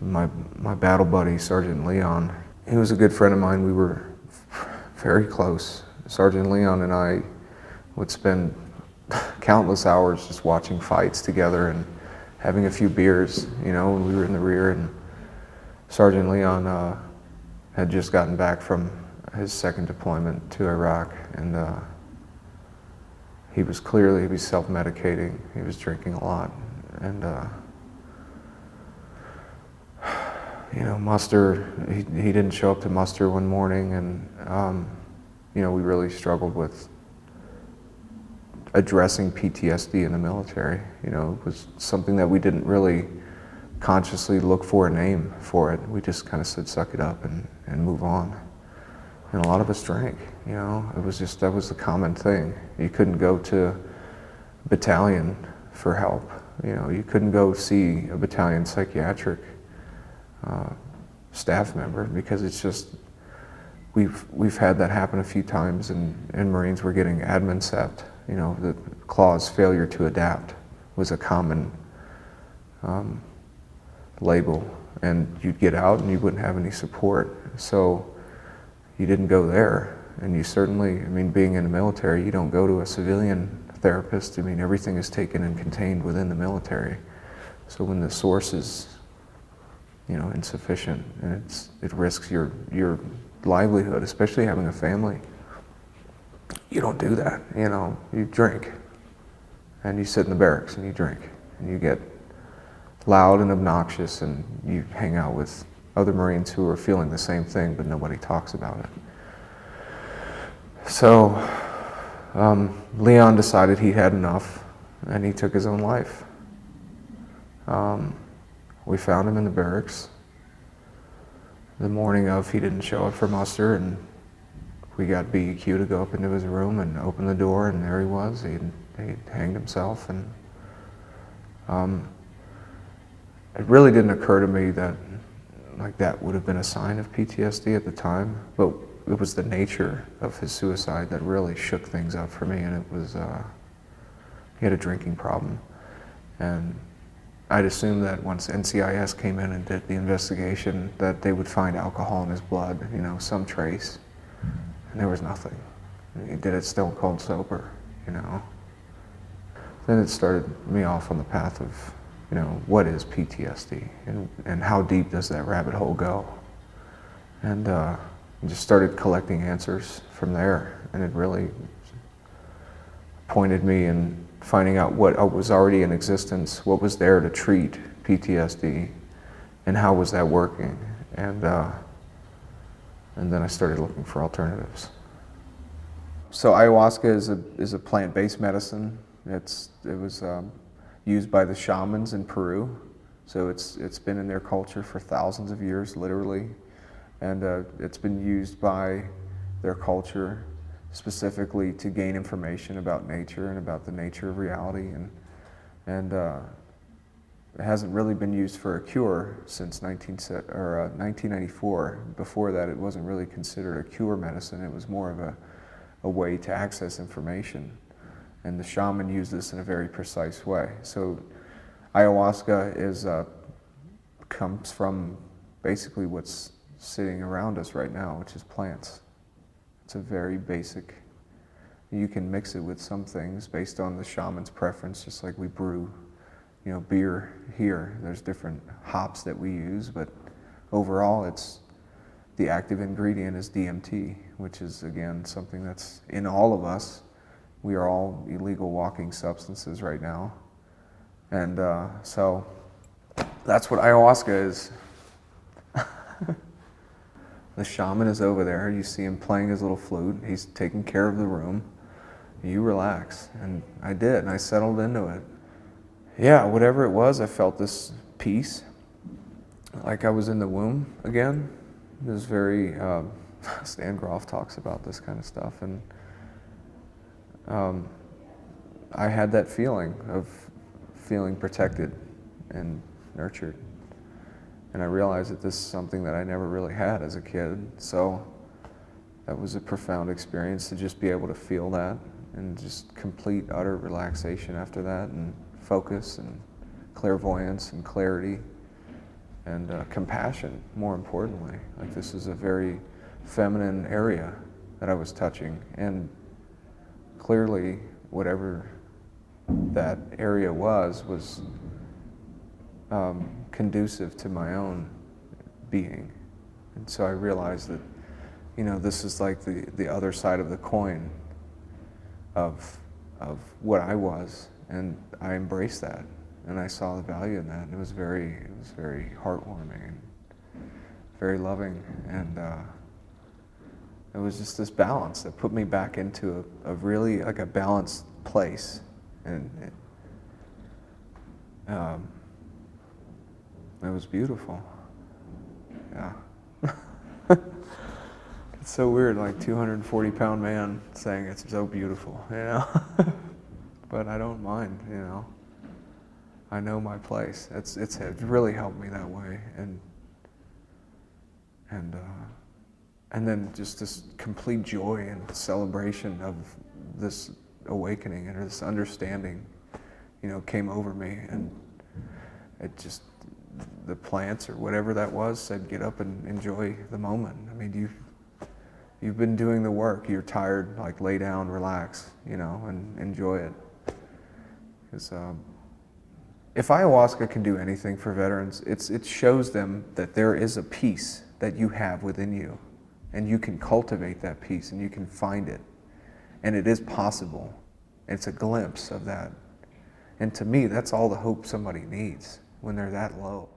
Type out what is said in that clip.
my battle buddy, Sergeant Leon. He was a good friend of mine. We were very close. Sergeant Leon and I would spend countless hours just watching fights together and having a few beers, you know, when we were in the rear. And Sergeant Leon had just gotten back from his second deployment to Iraq, and he was self-medicating. He was drinking a lot, and you know, muster, he didn't show up to muster one morning, and you know, we really struggled with addressing PTSD in the military. You know, it was something that we didn't really consciously look for a name for it. We just kind of said, suck it up and move on. And a lot of us drank, you know. It was just, that was the common thing. You couldn't go to a battalion for help. You know, you couldn't go see a battalion psychiatric staff member, because it's just, we've had that happen a few times, and Marines were getting admin sept. You know, the clause failure to adapt was a common label, and you'd get out and you wouldn't have any support. So you didn't go there, and you certainly, I mean, being in the military, you don't go to a civilian therapist. I mean, everything is taken and contained within the military. So when the source is, you know, insufficient, and it risks your livelihood, especially having a family, you don't do that. You know, you drink, and you sit in the barracks and you drink, and you get loud and obnoxious, and you hang out with other Marines who are feeling the same thing, but nobody talks about it. So Leon decided he had enough, and he took his own life. We found him in the barracks. The morning of, he didn't show up for muster, and we got BEQ to go up into his room and open the door, and there he was. He'd hanged himself, and it really didn't occur to me that that would have been a sign of PTSD at the time, but it was the nature of his suicide that really shook things up for me. And it was, he had a drinking problem, and I'd assumed that once NCIS came in and did the investigation that they would find alcohol in his blood, you know, some trace, and there was nothing. He did it stone cold sober, you know. Then it started me off on the path of, you know, what is PTSD, and how deep does that rabbit hole go? And just started collecting answers from there, and it really pointed me in finding out what was already in existence, what was there to treat PTSD, and how was that working. And then I started looking for alternatives. So ayahuasca is a plant-based medicine. It was used by the shamans in Peru. So it's been in their culture for thousands of years, literally. And it's been used by their culture specifically to gain information about nature and about the nature of reality. And it hasn't really been used for a cure since 1994. Before that, it wasn't really considered a cure medicine. It was more of a way to access information. And the shaman used this in a very precise way. So ayahuasca comes from basically what's sitting around us right now, which is plants. It's a very basic, you can mix it with some things based on the shaman's preference, just like we brew, you know, beer here. There's different hops that we use, but overall the active ingredient is DMT, which is, again, something that's in all of us. We are all illegal walking substances right now. And so that's what ayahuasca is. The shaman is over there. You see him playing his little flute. He's taking care of the room. You relax. And I did, and I settled into it. Yeah, whatever it was, I felt this peace, like I was in the womb again. It was very, Stan Groff talks about this kind of stuff, and I had that feeling of feeling protected and nurtured. And I realized that this is something that I never really had as a kid. So that was a profound experience to just be able to feel that, and just complete, utter relaxation after that, and focus and clairvoyance and clarity. and compassion, more importantly. Like, this is a very feminine area that I was touching, and clearly whatever that area was conducive to my own being. And so I realized that, you know, this is like the other side of the coin of what I was, and I embraced that, and I saw the value in that. And it was very heartwarming and very loving, and it was just this balance that put me back into a really, like, a balanced place, and it was beautiful. Yeah. It's so weird, like 240-pound man saying it's so beautiful, you know? But I don't mind, you know? I know my place. It's really helped me that way, and then just this complete joy and celebration of this awakening and this understanding, you know, came over me, and it just, the plants or whatever that was said, get up and enjoy the moment. I mean, you've been doing the work. You're tired, like, lay down, relax, you know, and enjoy it. Because if ayahuasca can do anything for veterans, it shows them that there is a peace that you have within you, and you can cultivate that peace, and you can find it, and it is possible. It's a glimpse of that. And to me, that's all the hope somebody needs when they're that low.